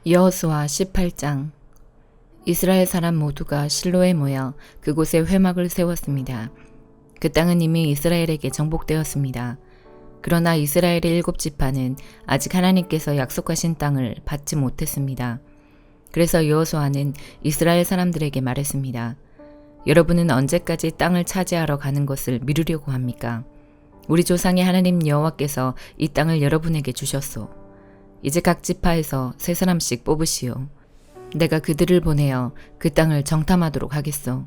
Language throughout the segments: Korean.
여호수아 18장. 이스라엘 사람 모두가 실로에 모여 그곳에 회막을 세웠습니다. 그 땅은 이미 이스라엘에게 정복되었습니다. 그러나 이스라엘의 7지파는 아직 하나님께서 약속하신 땅을 받지 못했습니다. 그래서 여호수아는 이스라엘 사람들에게 말했습니다. 여러분은 언제까지 땅을 차지하러 가는 것을 미루려고 합니까? 우리 조상의 하나님 여호와께서 이 땅을 여러분에게 주셨소. 이제 각 지파에서 3사람씩 뽑으시오. 내가 그들을 보내어 그 땅을 정탐하도록 하겠소.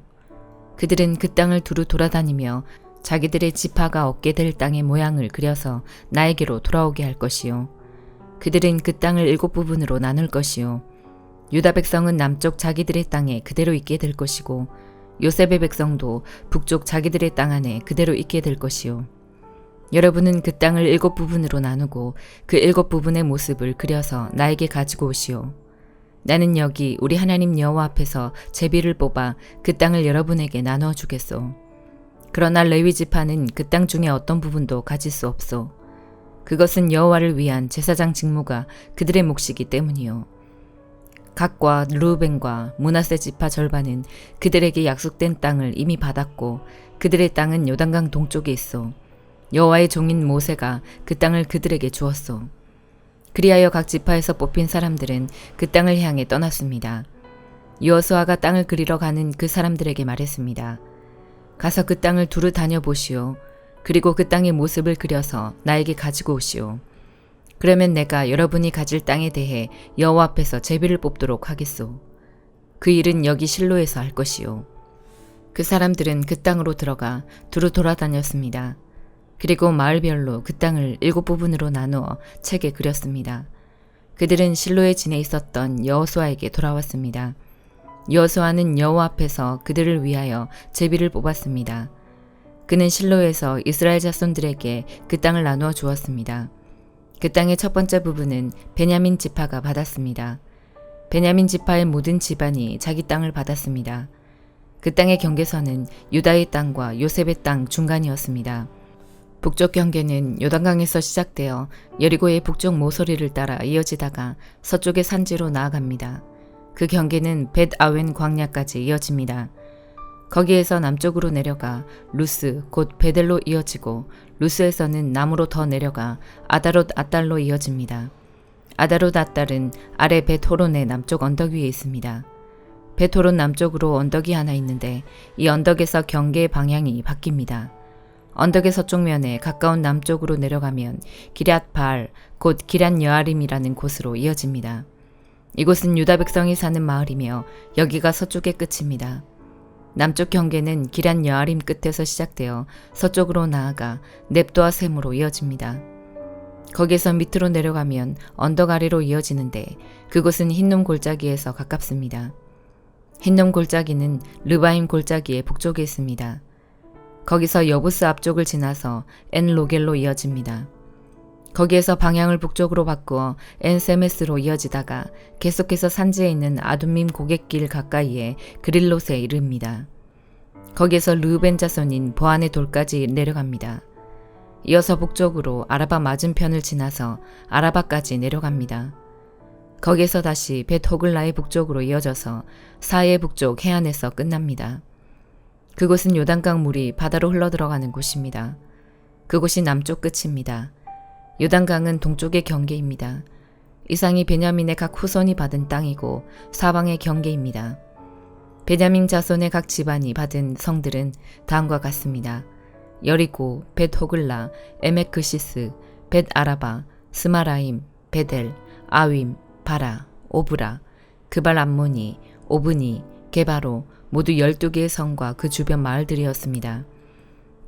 그들은 그 땅을 두루 돌아다니며 자기들의 지파가 얻게 될 땅의 모양을 그려서 나에게로 돌아오게 할 것이요. 그들은 그 땅을 7부분으로 나눌 것이요. 유다 백성은 남쪽 자기들의 땅에 그대로 있게 될 것이고 요셉의 백성도 북쪽 자기들의 땅 안에 그대로 있게 될 것이요. 여러분은 그 땅을 7부분으로 나누고 그 7부분의 모습을 그려서 나에게 가지고 오시오. 나는 여기 우리 하나님 여호와 앞에서 제비를 뽑아 그 땅을 여러분에게 나누어 주겠소. 그러나 레위 지파는 그 땅 중에 어떤 부분도 가질 수 없소. 그것은 여호와를 위한 제사장 직무가 그들의 몫이기 때문이요. gad과 르우벤과 므낫세 지파 절반은 그들에게 약속된 땅을 이미 받았고 그들의 땅은 요단강 동쪽에 있어. 여호와의 종인 모세가 그 땅을 그들에게 주었소. 그리하여 각 지파에서 뽑힌 사람들은 그 땅을 향해 떠났습니다. 여호수아가 땅을 그리러 가는 그 사람들에게 말했습니다. 가서 그 땅을 두루 다녀보시오. 그리고 그 땅의 모습을 그려서 나에게 가지고 오시오. 그러면 내가 여러분이 가질 땅에 대해 여호와 앞에서 제비를 뽑도록 하겠소. 그 일은 여기 실로에서 할 것이요. 그 사람들은 그 땅으로 들어가 두루 돌아다녔습니다. 그리고 마을별로 그 땅을 7부분으로 나누어 책에 그렸습니다. 그들은 실로에 지내 있었던 여호수아에게 돌아왔습니다. 여호수아는 여호와 앞에서 그들을 위하여 제비를 뽑았습니다. 그는 실로에서 이스라엘 자손들에게 그 땅을 나누어 주었습니다. 그 땅의 첫 번째 부분은 베냐민 지파가 받았습니다. 베냐민 지파의 모든 집안이 자기 땅을 받았습니다. 그 땅의 경계선은 유다의 땅과 요셉의 땅 중간이었습니다. 북쪽 경계는 요단강에서 시작되어 여리고의 북쪽 모서리를 따라 이어지다가 서쪽의 산지로 나아갑니다. 그 경계는 벳아웬 광야까지 이어집니다. 거기에서 남쪽으로 내려가 루스 곧 베델로 이어지고 루스에서는 남으로 더 내려가 아다롯 아달로 이어집니다. 아다롯 아달은 아래 벳호론의 남쪽 언덕 위에 있습니다. 벳호론 남쪽으로 언덕이 하나 있는데 이 언덕에서 경계의 방향이 바뀝니다. 언덕의 서쪽 면에 가까운 남쪽으로 내려가면 기럇 바알 곧 기럇 여아림이라는 곳으로 이어집니다. 이곳은 유다 백성이 사는 마을이며 여기가 서쪽의 끝입니다. 남쪽 경계는 기럇 여아림 끝에서 시작되어 서쪽으로 나아가 넵도아 셈으로 이어집니다. 거기에서 밑으로 내려가면 언덕 아래로 이어지는데 그곳은 흰놈 골짜기에서 가깝습니다. 흰놈 골짜기는 르바임 골짜기의 북쪽에 있습니다. 거기서 여부스 앞쪽을 지나서 엔로겔로 이어집니다. 거기에서 방향을 북쪽으로 바꾸어 엔세메스로 이어지다가 계속해서 산지에 있는 아둠밈 고갯길 가까이에 그릴롯에 이릅니다. 거기에서 르우벤 자손인 보안의 돌까지 내려갑니다. 이어서 북쪽으로 아라바 맞은편을 지나서 아라바까지 내려갑니다. 거기에서 다시 벳호글라의 북쪽으로 이어져서 사해 북쪽 해안에서 끝납니다. 그곳은 요단강 물이 바다로 흘러들어가는 곳입니다. 그곳이 남쪽 끝입니다. 요단강은 동쪽의 경계입니다. 이상이 베냐민의 각 후손이 받은 땅이고 사방의 경계입니다. 베냐민 자손의 각 집안이 받은 성들은 다음과 같습니다. 여리고, 벳호글라, 에메크시스, 벳아라바, 스마라임, 베델, 아윈, 바라, 오브라, 그발 암모니, 오브니, 게바로 모두 12개의 성과 그 주변 마을들이었습니다.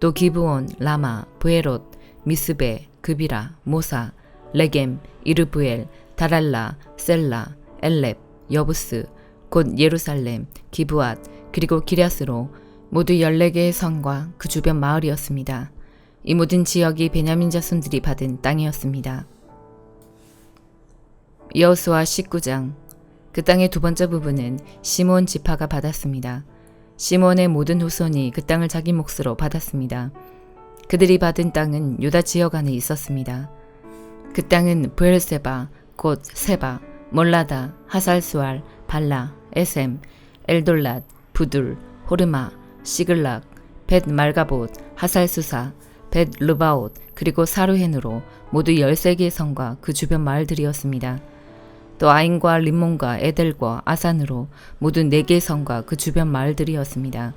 또 기브온, 라마, 브에롯, 미스베, 그비라, 모사, 레겜, 이르브엘, 다랄라, 셀라, 엘렙, 여부스, 곧 예루살렘, 기브앗, 그리고 기랴스로 모두 14개의 성과 그 주변 마을이었습니다. 이 모든 지역이 베냐민 자손들이 받은 땅이었습니다. 여호수아 19장. 그 땅의 두 번째 부분은 시므온 지파가 받았습니다. 시므온의 모든 후손이 그 땅을 자기 몫으로 받았습니다. 그들이 받은 땅은 유다 지역 안에 있었습니다. 그 땅은 브엘세바, 곧 세바, 몰라다, 하살수알, 발라, 에셈, 엘돌랏, 부둘, 호르마, 시글락, 벳 말가봇, 하살수사, 벳 르바옷, 그리고 사르헨으로 모두 13개의 성과 그 주변 마을들이었습니다. 또 아인과 림몬과 에델과 아산으로 모두 4개의 성과 그 주변 마을들이었습니다.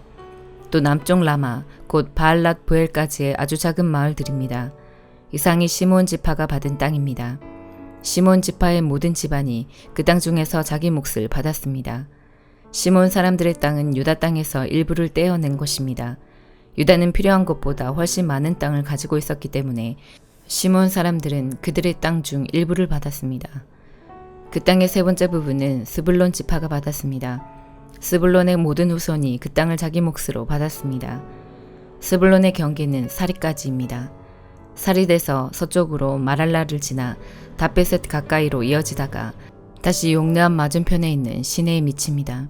또 남쪽 라마, 곧 바알랏 부엘까지의 아주 작은 마을들입니다. 이상이 시므온 지파가 받은 땅입니다. 시므온 지파의 모든 집안이 그 땅 중에서 자기 몫을 받았습니다. 시므온 사람들의 땅은 유다 땅에서 일부를 떼어낸 것입니다. 유다는 필요한 것보다 훨씬 많은 땅을 가지고 있었기 때문에 시므온 사람들은 그들의 땅 중 일부를 받았습니다. 그 땅의 세 번째 부분은 스불론 지파가 받았습니다. 스불론의 모든 후손이 그 땅을 자기 몫으로 받았습니다. 스불론의 경계는 사리까지입니다. 사릿에서 서쪽으로 마랄라를 지나 다베셋 가까이로 이어지다가 다시 용르암 맞은편에 있는 시내에 미칩니다.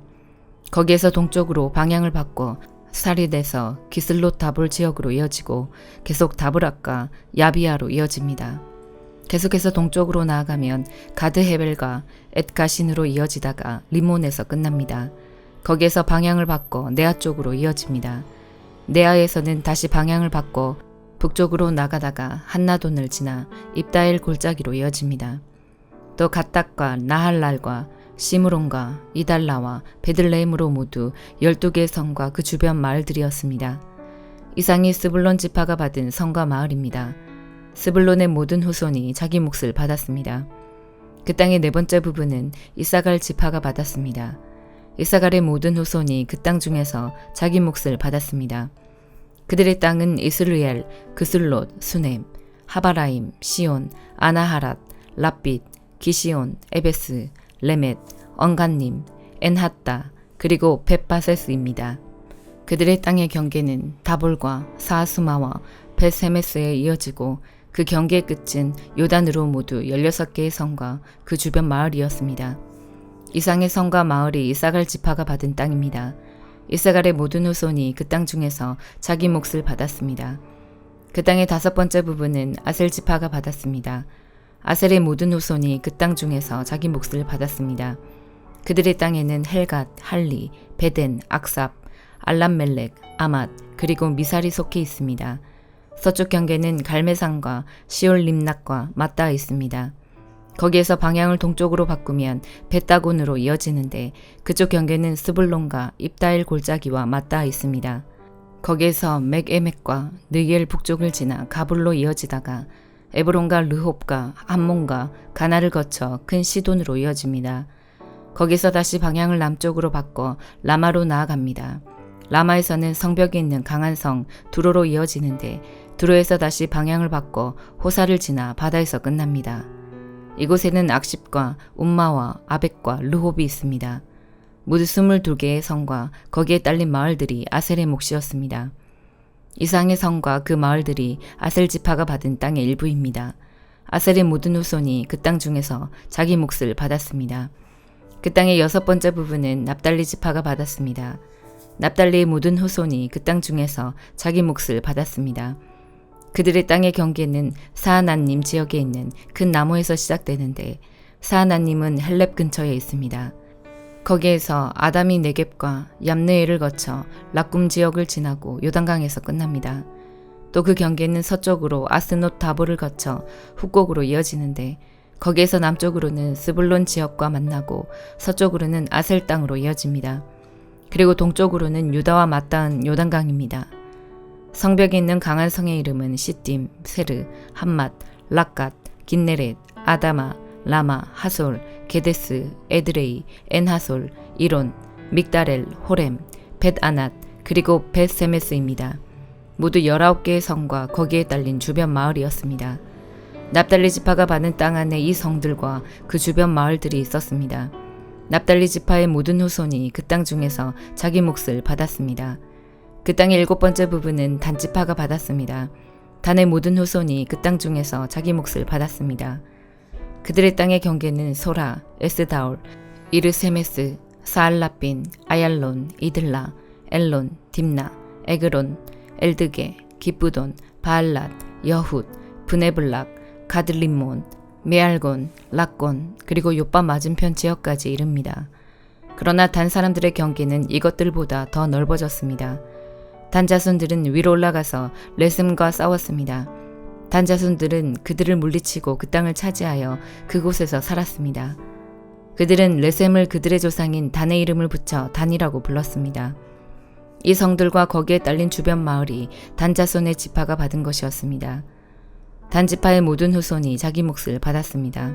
거기에서 동쪽으로 방향을 바꿔 사릿에서 기슬롯 다볼 지역으로 이어지고 계속 다브락과 야비아로 이어집니다. 계속해서 동쪽으로 나아가면 가드 헤벨과 엣가신으로 이어지다가 리몬에서 끝납니다. 거기에서 방향을 바꿔 네아 쪽으로 이어집니다. 네아에서는 다시 방향을 바꿔 북쪽으로 나가다가 한나돈을 지나 입다엘 골짜기로 이어집니다. 또 갓닥과 나할랄과 시므론과 이달라와 베들레헴으로 모두 12개의 성과 그 주변 마을들이었습니다. 이상이 스불론 지파가 받은 성과 마을입니다. 스불론의 모든 후손이 자기 몫을 받았습니다. 그 땅의 네 번째 부분은 이사갈 지파가 받았습니다. 이사갈의 모든 후손이 그 땅 중에서 자기 몫을 받았습니다. 그들의 땅은 이스르엘, 그슬롯, 수넴, 하바라임, 시온, 아나하랏, 랍빗, 기시온, 에베스, 레멧, 언간님, 엔핫다, 그리고 벳바세스입니다. 그들의 땅의 경계는 다볼과 사하수마와 벳세메스에 이어지고 그 경계의 끝은 요단으로 모두 16개의 성과 그 주변 마을이었습니다. 이상의 성과 마을이 이사갈 지파가 받은 땅입니다. 이사갈의 모든 후손이 그 땅 중에서 자기 몫을 받았습니다. 그 땅의 5번째 부분은 아셀 지파가 받았습니다. 아셀의 모든 후손이 그 땅 중에서 자기 몫을 받았습니다. 그들의 땅에는 헬갓, 할리, 베덴, 악삽, 알람멜렉, 아맛, 그리고 미살이 속해 있습니다. 서쪽 경계는 갈메산과 시올림낙과 맞닿아 있습니다. 거기에서 방향을 동쪽으로 바꾸면 벳다곤으로 이어지는데 그쪽 경계는 스불론과 입다엘 골짜기와 맞닿아 있습니다. 거기에서 맥에맥과 느겔 북쪽을 지나 가불로 이어지다가 에브론과 르홉과 함몬과 가나를 거쳐 큰 시돈으로 이어집니다. 거기서 다시 방향을 남쪽으로 바꿔 라마로 나아갑니다. 라마에서는 성벽이 있는 강한 성 두로로 이어지는데 두로에서 다시 방향을 바꿔 호사를 지나 바다에서 끝납니다. 이곳에는 악십과 움마와 아벡과 르홉이 있습니다. 모두 22개의 성과 거기에 딸린 마을들이 아셀의 몫이었습니다. 이상의 성과 그 마을들이 아셀 지파가 받은 땅의 일부입니다. 아셀의 모든 후손이 그 땅 중에서 자기 몫을 받았습니다. 그 땅의 6번째 부분은 납달리 지파가 받았습니다. 납달리의 모든 후손이 그 땅 중에서 자기 몫을 받았습니다. 그들의 땅의 경계는 사하나님 지역에 있는 큰 나무에서 시작되는데 사하나님은 헬렙 근처에 있습니다. 거기에서 아담이 네겝과 얌느엘을 거쳐 락꿈 지역을 지나고 요단강에서 끝납니다. 또 그 경계는 서쪽으로 아스노 다볼을 거쳐 훅곡으로 이어지는데 거기에서 남쪽으로는 스불론 지역과 만나고 서쪽으로는 아셀 땅으로 이어집니다. 그리고 동쪽으로는 유다와 맞닿은 요단강입니다. 성벽에 있는 강한 성의 이름은 시딤, 세르, 함맛, 락갓, 긴네렛, 아다마, 라마, 하솔, 게데스, 에드레이, 엔하솔, 이론, 믹다렐, 호렘, 벳아낫, 그리고 벳세메스입니다. 모두 19개의 성과 거기에 딸린 주변 마을이었습니다. 납달리 지파가 받은 땅 안에 이 성들과 그 주변 마을들이 있었습니다. 납달리 지파의 모든 후손이 그 땅 중에서 자기 몫을 받았습니다. 그 땅의 7번째 부분은 단 지파가 받았습니다. 단의 모든 후손이 그 땅 중에서 자기 몫을 받았습니다. 그들의 땅의 경계는 소라, 에스다올, 이르세메스, 사알라빈, 아얄론, 이들라, 엘론, 딥나, 에그론, 엘드게, 기쁘돈, 바알랏, 여훗, 브네블락, 가들림몬, 메알곤, 락곤, 그리고 요빠 맞은편 지역까지 이릅니다. 그러나 단 사람들의 경계는 이것들보다 더 넓어졌습니다. 단 자손들은 위로 올라가서 레셈과 싸웠습니다. 단 자손들은 그들을 물리치고 그 땅을 차지하여 그곳에서 살았습니다. 그들은 레셈을 그들의 조상인 단의 이름을 붙여 단이라고 불렀습니다. 이 성들과 거기에 딸린 주변 마을이 단 자손의 지파가 받은 것이었습니다. 단 지파의 모든 후손이 자기 몫을 받았습니다.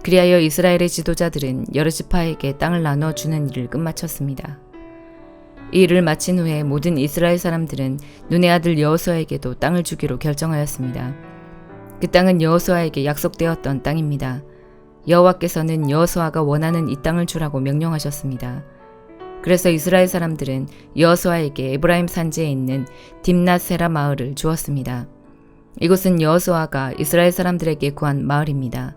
그리하여 이스라엘의 지도자들은 여러 지파에게 땅을 나눠 주는 일을 끝마쳤습니다. 이 일을 마친 후에 모든 이스라엘 사람들은 눈의 아들 여호수아에게도 땅을 주기로 결정하였습니다. 그 땅은 여호수아에게 약속되었던 땅입니다. 여호와께서는 여호수아가 원하는 이 땅을 주라고 명령하셨습니다. 그래서 이스라엘 사람들은 여호수아에게 에브라임 산지에 있는 딥낫세라 마을을 주었습니다. 이곳은 여호수아가 이스라엘 사람들에게 구한 마을입니다.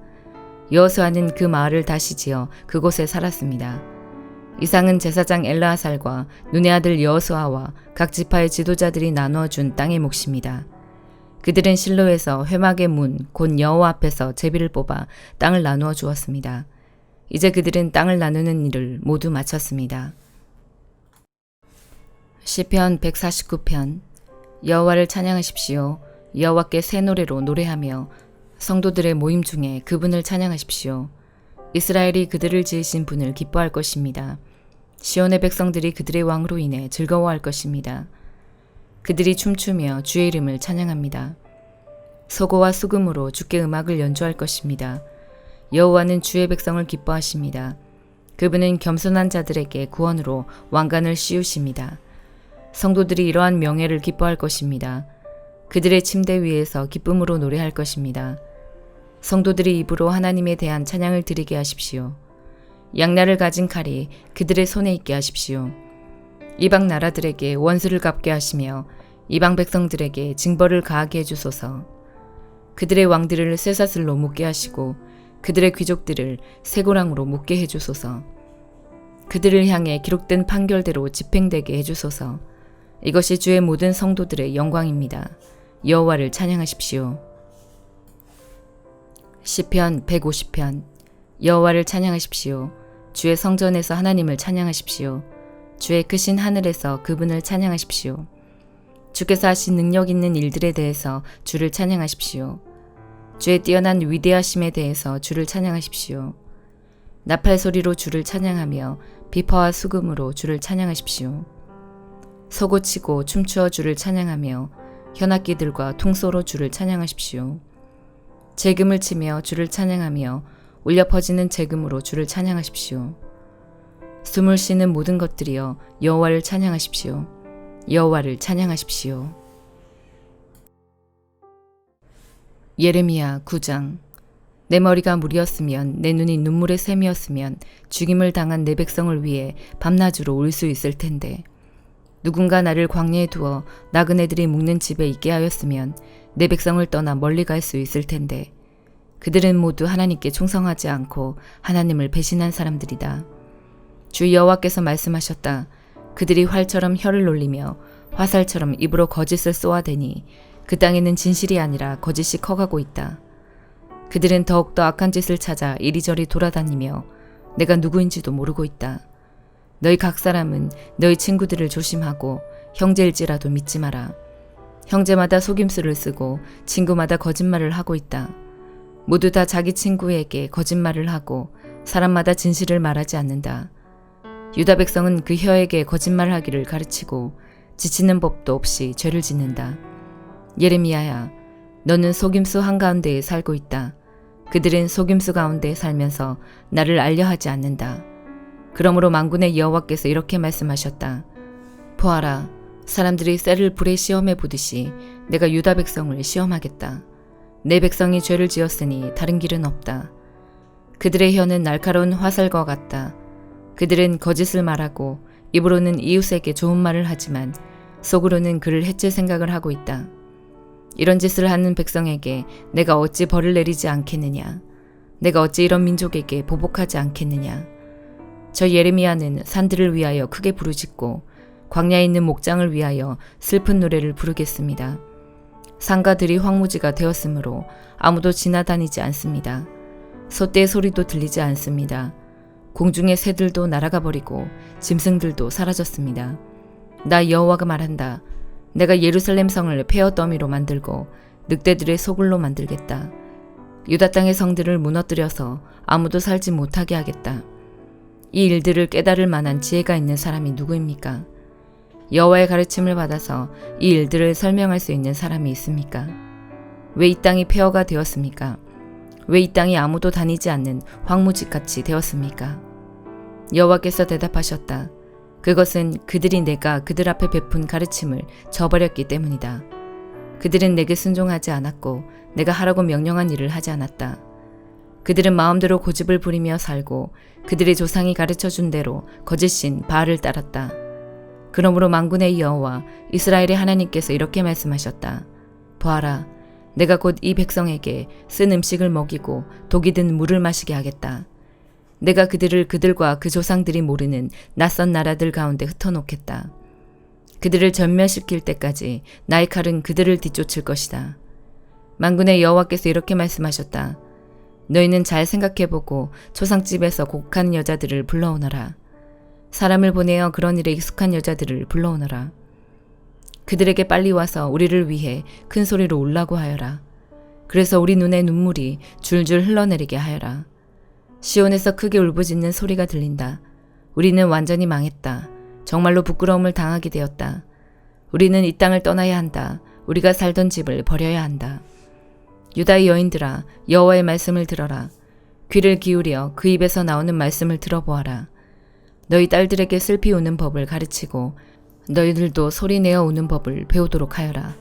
여호수아는 그 마을을 다시 지어 그곳에 살았습니다. 이상은 제사장 엘르아살과 눈의 아들 여호수아와 각 지파의 지도자들이 나누어 준 땅의 몫입니다. 그들은 실로에서 회막의 문 곧 여호와 앞에서 제비를 뽑아 땅을 나누어 주었습니다. 이제 그들은 땅을 나누는 일을 모두 마쳤습니다. 시편 149편. 여호와를 찬양하십시오. 여호와께 새 노래로 노래하며 성도들의 모임 중에 그분을 찬양하십시오. 이스라엘이 그들을 지으신 분을 기뻐할 것입니다. 시온의 백성들이 그들의 왕으로 인해 즐거워할 것입니다. 그들이 춤추며 주의 이름을 찬양합니다. 소고와 수금으로 주께 음악을 연주할 것입니다. 여호와는 주의 백성을 기뻐하십니다. 그분은 겸손한 자들에게 구원으로 왕관을 씌우십니다. 성도들이 이러한 명예를 기뻐할 것입니다. 그들의 침대 위에서 기쁨으로 노래할 것입니다. 성도들이 입으로 하나님에 대한 찬양을 드리게 하십시오. 양날을 가진 칼이 그들의 손에 있게 하십시오. 이방 나라들에게 원수를 갚게 하시며 이방 백성들에게 징벌을 가하게 해주소서. 그들의 왕들을 쇠사슬로 묶게 하시고 그들의 귀족들을 쇠고랑으로 묶게 해주소서. 그들을 향해 기록된 판결대로 집행되게 해주소서. 이것이 주의 모든 성도들의 영광입니다. 여호와를 찬양하십시오. 시편 150편. 여호와를 찬양하십시오. 주의 성전에서 하나님을 찬양하십시오. 주의 크신 하늘에서 그분을 찬양하십시오. 주께서 하신 능력 있는 일들에 대해서 주를 찬양하십시오. 주의 뛰어난 위대하심에 대해서 주를 찬양하십시오. 나팔 소리로 주를 찬양하며 비파와 수금으로 주를 찬양하십시오. 소고치고 춤추어 주를 찬양하며 현악기들과 통소로 주를 찬양하십시오. 재금을 치며 주를 찬양하며 울려 퍼지는 재금으로 주를 찬양하십시오. 숨을 쉬는 모든 것들이여 여호와를 찬양하십시오. 여호와를 찬양하십시오. 예레미야 9장. 내 머리가 물이었으면 내 눈이 눈물의 샘이었으면 죽임을 당한 내 백성을 위해 밤낮으로 울 수 있을 텐데 누군가 나를 광야에 두어 나그네들이 묵는 집에 있게 하였으면 내 백성을 떠나 멀리 갈 수 있을 텐데 그들은 모두 하나님께 충성하지 않고 하나님을 배신한 사람들이다. 주 여호와께서 말씀하셨다. 그들이 활처럼 혀를 놀리며 화살처럼 입으로 거짓을 쏘아대니 그 땅에는 진실이 아니라 거짓이 커가고 있다. 그들은 더욱더 악한 짓을 찾아 이리저리 돌아다니며 내가 누구인지도 모르고 있다. 너희 각 사람은 너희 친구들을 조심하고 형제일지라도 믿지 마라. 형제마다 속임수를 쓰고 친구마다 거짓말을 하고 있다. 모두 다 자기 친구에게 거짓말을 하고 사람마다 진실을 말하지 않는다. 유다 백성은 그 혀에게 거짓말하기를 가르치고 지치는 법도 없이 죄를 짓는다. 예레미야야, 너는 속임수 한가운데에 살고 있다. 그들은 속임수 가운데 살면서 나를 알려하지 않는다. 그러므로 만군의 여호와께서 이렇게 말씀하셨다. 보아라, 사람들이 쇠를 불에 시험해 보듯이 내가 유다 백성을 시험하겠다. 내 백성이 죄를 지었으니 다른 길은 없다. 그들의 혀는 날카로운 화살과 같다. 그들은 거짓을 말하고 입으로는 이웃에게 좋은 말을 하지만 속으로는 그를 해칠 생각을 하고 있다. 이런 짓을 하는 백성에게 내가 어찌 벌을 내리지 않겠느냐. 내가 어찌 이런 민족에게 보복하지 않겠느냐. 저 예레미야는 산들을 위하여 크게 부르짖고 광야에 있는 목장을 위하여 슬픈 노래를 부르겠습니다. 산가들이 황무지가 되었으므로 아무도 지나다니지 않습니다. 소떼의 소리도 들리지 않습니다. 공중의 새들도 날아가 버리고 짐승들도 사라졌습니다. 나 여호와가 말한다. 내가 예루살렘 성을 폐허 더미로 만들고 늑대들의 소굴로 만들겠다. 유다 땅의 성들을 무너뜨려서 아무도 살지 못하게 하겠다. 이 일들을 깨달을 만한 지혜가 있는 사람이 누구입니까? 여호와의 가르침을 받아서 이 일들을 설명할 수 있는 사람이 있습니까? 왜 이 땅이 폐허가 되었습니까? 왜 이 땅이 아무도 다니지 않는 황무지같이 되었습니까? 여호와께서 대답하셨다. 그것은 그들이 내가 그들 앞에 베푼 가르침을 저버렸기 때문이다. 그들은 내게 순종하지 않았고 내가 하라고 명령한 일을 하지 않았다. 그들은 마음대로 고집을 부리며 살고 그들의 조상이 가르쳐준 대로 거짓신 바알을 따랐다. 그러므로 만군의 여호와 이스라엘의 하나님께서 이렇게 말씀하셨다. 보아라, 내가 곧 이 백성에게 쓴 음식을 먹이고 독이 든 물을 마시게 하겠다. 내가 그들을 그들과 그 조상들이 모르는 낯선 나라들 가운데 흩어놓겠다. 그들을 전멸시킬 때까지 나의 칼은 그들을 뒤쫓을 것이다. 만군의 여호와께서 이렇게 말씀하셨다. 너희는 잘 생각해보고 초상집에서 곡하는 여자들을 불러오너라. 사람을 보내어 그런 일에 익숙한 여자들을 불러오너라. 그들에게 빨리 와서 우리를 위해 큰 소리로 울라고 하여라. 그래서 우리 눈에 눈물이 줄줄 흘러내리게 하여라. 시온에서 크게 울부짖는 소리가 들린다. 우리는 완전히 망했다. 정말로 부끄러움을 당하게 되었다. 우리는 이 땅을 떠나야 한다. 우리가 살던 집을 버려야 한다. 유다의 여인들아, 여호와의 말씀을 들어라. 귀를 기울여 그 입에서 나오는 말씀을 들어보아라. 너희 딸들에게 슬피 우는 법을 가르치고 너희들도 소리내어 우는 법을 배우도록 하여라.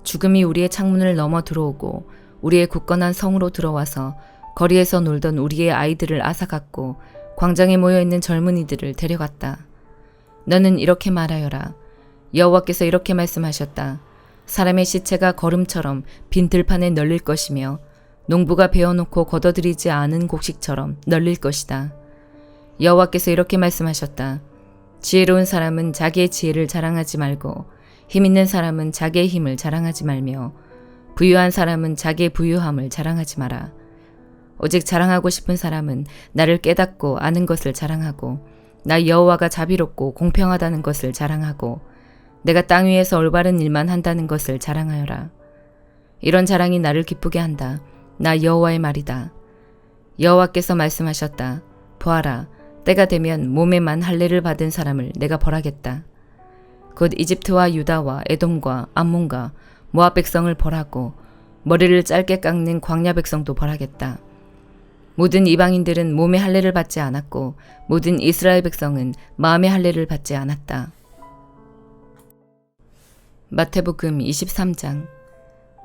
죽음이 우리의 창문을 넘어 들어오고 우리의 굳건한 성으로 들어와서 거리에서 놀던 우리의 아이들을 앗아갔고 광장에 모여있는 젊은이들을 데려갔다. 너는 이렇게 말하여라. 여호와께서 이렇게 말씀하셨다. 사람의 시체가 거름처럼 빈 들판에 널릴 것이며 농부가 베어놓고 걷어들이지 않은 곡식처럼 널릴 것이다. 여호와께서 이렇게 말씀하셨다. 지혜로운 사람은 자기의 지혜를 자랑하지 말고 힘 있는 사람은 자기의 힘을 자랑하지 말며 부유한 사람은 자기의 부유함을 자랑하지 마라. 오직 자랑하고 싶은 사람은 나를 깨닫고 아는 것을 자랑하고 나 여호와가 자비롭고 공평하다는 것을 자랑하고 내가 땅 위에서 올바른 일만 한다는 것을 자랑하여라. 이런 자랑이 나를 기쁘게 한다. 나 여호와의 말이다. 여호와께서 말씀하셨다. 보아라, 때가 되면 몸에만 할례를 받은 사람을 내가 벌하겠다. 곧 이집트와 유다와 에돔과 암몬과 모압 백성을 벌하고 머리를 짧게 깎는 광야 백성도 벌하겠다. 모든 이방인들은 몸의 할례를 받지 않았고 모든 이스라엘 백성은 마음의 할례를 받지 않았다. 마태복음 23장.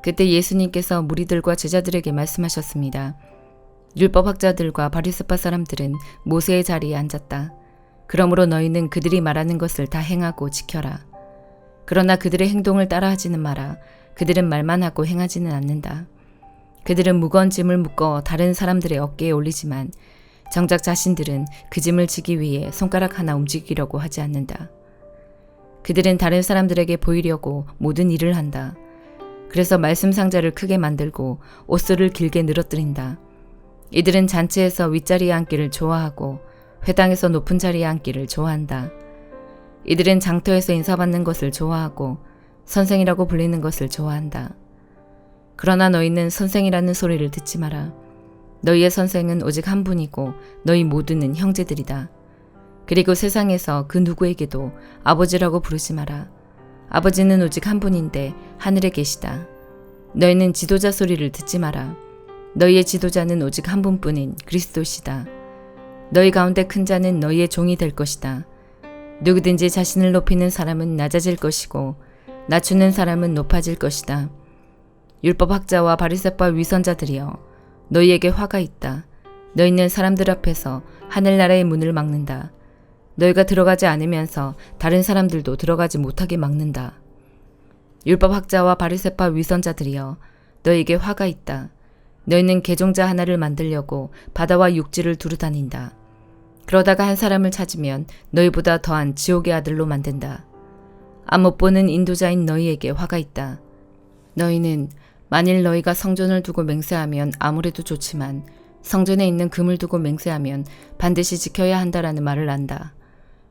그때 예수님께서 무리들과 제자들에게 말씀하셨습니다. 율법학자들과 바리새파 사람들은 모세의 자리에 앉았다. 그러므로 너희는 그들이 말하는 것을 다 행하고 지켜라. 그러나 그들의 행동을 따라하지는 마라. 그들은 말만 하고 행하지는 않는다. 그들은 무거운 짐을 묶어 다른 사람들의 어깨에 올리지만 정작 자신들은 그 짐을 지기 위해 손가락 하나 움직이려고 하지 않는다. 그들은 다른 사람들에게 보이려고 모든 일을 한다. 그래서 말씀 상자를 크게 만들고 옷소를 길게 늘어뜨린다. 이들은 잔치에서 윗자리에 앉기를 좋아하고 회당에서 높은 자리에 앉기를 좋아한다. 이들은 장터에서 인사받는 것을 좋아하고 선생이라고 불리는 것을 좋아한다. 그러나 너희는 선생이라는 소리를 듣지 마라. 너희의 선생은 오직 한 분이고 너희 모두는 형제들이다. 그리고 세상에서 그 누구에게도 아버지라고 부르지 마라. 아버지는 오직 한 분인데 하늘에 계시다. 너희는 지도자 소리를 듣지 마라. 너희의 지도자는 오직 한 분뿐인 그리스도시다. 너희 가운데 큰 자는 너희의 종이 될 것이다. 누구든지 자신을 높이는 사람은 낮아질 것이고 낮추는 사람은 높아질 것이다. 율법학자와 바리새파 위선자들이여, 너희에게 화가 있다. 너희는 사람들 앞에서 하늘나라의 문을 막는다. 너희가 들어가지 않으면서 다른 사람들도 들어가지 못하게 막는다. 율법학자와 바리새파 위선자들이여, 너희에게 화가 있다. 너희는 개종자 하나를 만들려고 바다와 육지를 두루 다닌다. 그러다가 한 사람을 찾으면 너희보다 더한 지옥의 아들로 만든다. 앞 못 보는 인도자인 너희에게 화가 있다. 너희는 만일 너희가 성전을 두고 맹세하면 아무래도 좋지만 성전에 있는 금을 두고 맹세하면 반드시 지켜야 한다라는 말을 안다.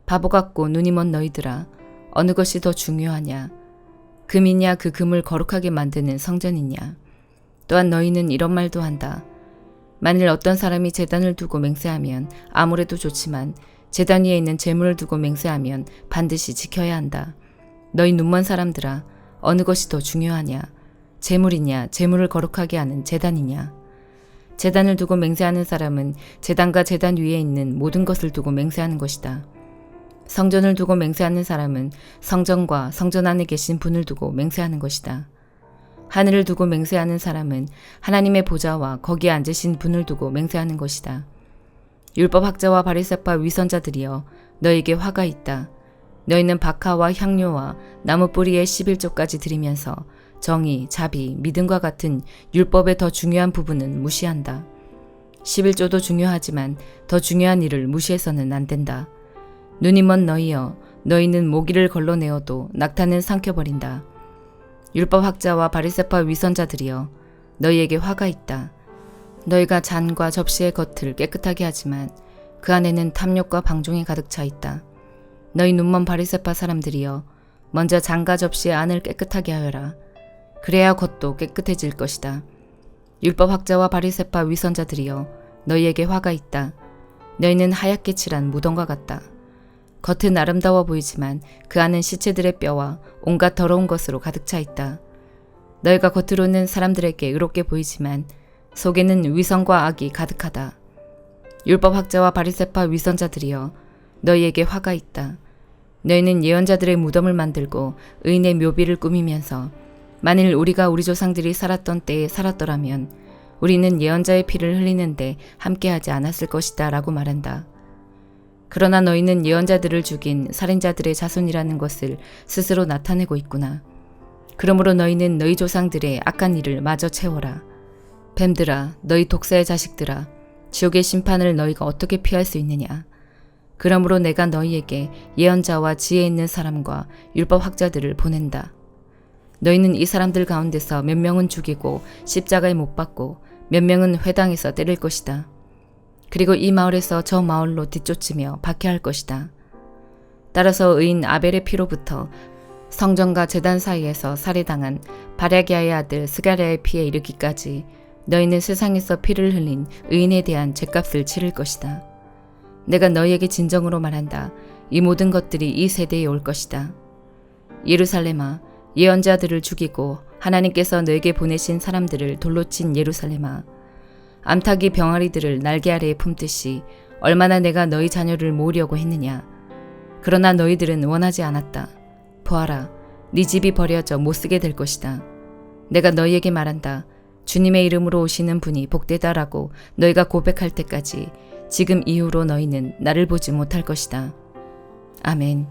바보 같고 눈이 먼 너희들아, 어느 것이 더 중요하냐? 금이냐 그 금을 거룩하게 만드는 성전이냐? 또한 너희는 이런 말도 한다. 만일 어떤 사람이 제단을 두고 맹세하면 아무래도 좋지만 제단 위에 있는 제물을 두고 맹세하면 반드시 지켜야 한다. 너희 눈먼 사람들아, 어느 것이 더 중요하냐? 제물이냐 제물을 거룩하게 하는 제단이냐? 제단을 두고 맹세하는 사람은 제단과 제단 위에 있는 모든 것을 두고 맹세하는 것이다. 성전을 두고 맹세하는 사람은 성전과 성전 안에 계신 분을 두고 맹세하는 것이다. 하늘을 두고 맹세하는 사람은 하나님의 보좌와 거기에 앉으신 분을 두고 맹세하는 것이다. 율법학자와 바리새파 위선자들이여, 너에게 화가 있다. 너희는 박하와 향료와 나무 뿌리의 11조까지 드리면서 정의, 자비, 믿음과 같은 율법의 더 중요한 부분은 무시한다. 11조도 중요하지만 더 중요한 일을 무시해서는 안 된다. 눈이 먼 너희여, 너희는 모기를 걸러내어도 낙타는 삼켜버린다. 율법학자와 바리새파 위선자들이여, 너희에게 화가 있다. 너희가 잔과 접시의 겉을 깨끗하게 하지만 그 안에는 탐욕과 방종이 가득 차 있다. 너희 눈먼 바리새파 사람들이여, 먼저 잔과 접시의 안을 깨끗하게 하여라. 그래야 겉도 깨끗해질 것이다. 율법학자와 바리새파 위선자들이여, 너희에게 화가 있다. 너희는 하얗게 칠한 무덤과 같다. 겉은 아름다워 보이지만 그 안은 시체들의 뼈와 온갖 더러운 것으로 가득 차 있다. 너희가 겉으로는 사람들에게 의롭게 보이지만 속에는 위선과 악이 가득하다. 율법학자와 바리새파 위선자들이여, 너희에게 화가 있다. 너희는 예언자들의 무덤을 만들고 의인의 묘비를 꾸미면서 만일 우리가 우리 조상들이 살았던 때에 살았더라면 우리는 예언자의 피를 흘리는데 함께하지 않았을 것이다 라고 말한다. 그러나 너희는 예언자들을 죽인 살인자들의 자손이라는 것을 스스로 나타내고 있구나. 그러므로 너희는 너희 조상들의 악한 일을 마저 채워라. 뱀들아, 너희 독사의 자식들아, 지옥의 심판을 너희가 어떻게 피할 수 있느냐. 그러므로 내가 너희에게 예언자와 지혜 있는 사람과 율법학자들을 보낸다. 너희는 이 사람들 가운데서 몇 명은 죽이고 십자가에 못 박고 몇 명은 회당에서 때릴 것이다. 그리고 이 마을에서 저 마을로 뒤쫓으며 박해할 것이다. 따라서 의인 아벨의 피로부터 성전과 제단 사이에서 살해당한 바랴기야의 아들 스가랴의 피에 이르기까지 너희는 세상에서 피를 흘린 의인에 대한 죗값을 치를 것이다. 내가 너희에게 진정으로 말한다. 이 모든 것들이 이 세대에 올 것이다. 예루살렘아, 예언자들을 죽이고 하나님께서 너에게 보내신 사람들을 돌로 친 예루살렘아, 암탉이 병아리들을 날개 아래에 품듯이 얼마나 내가 너희 자녀를 모으려고 했느냐. 그러나 너희들은 원하지 않았다. 보아라, 네 집이 버려져 못쓰게 될 것이다. 내가 너희에게 말한다. 주님의 이름으로 오시는 분이 복되다라고 너희가 고백할 때까지 지금 이후로 너희는 나를 보지 못할 것이다. 아멘.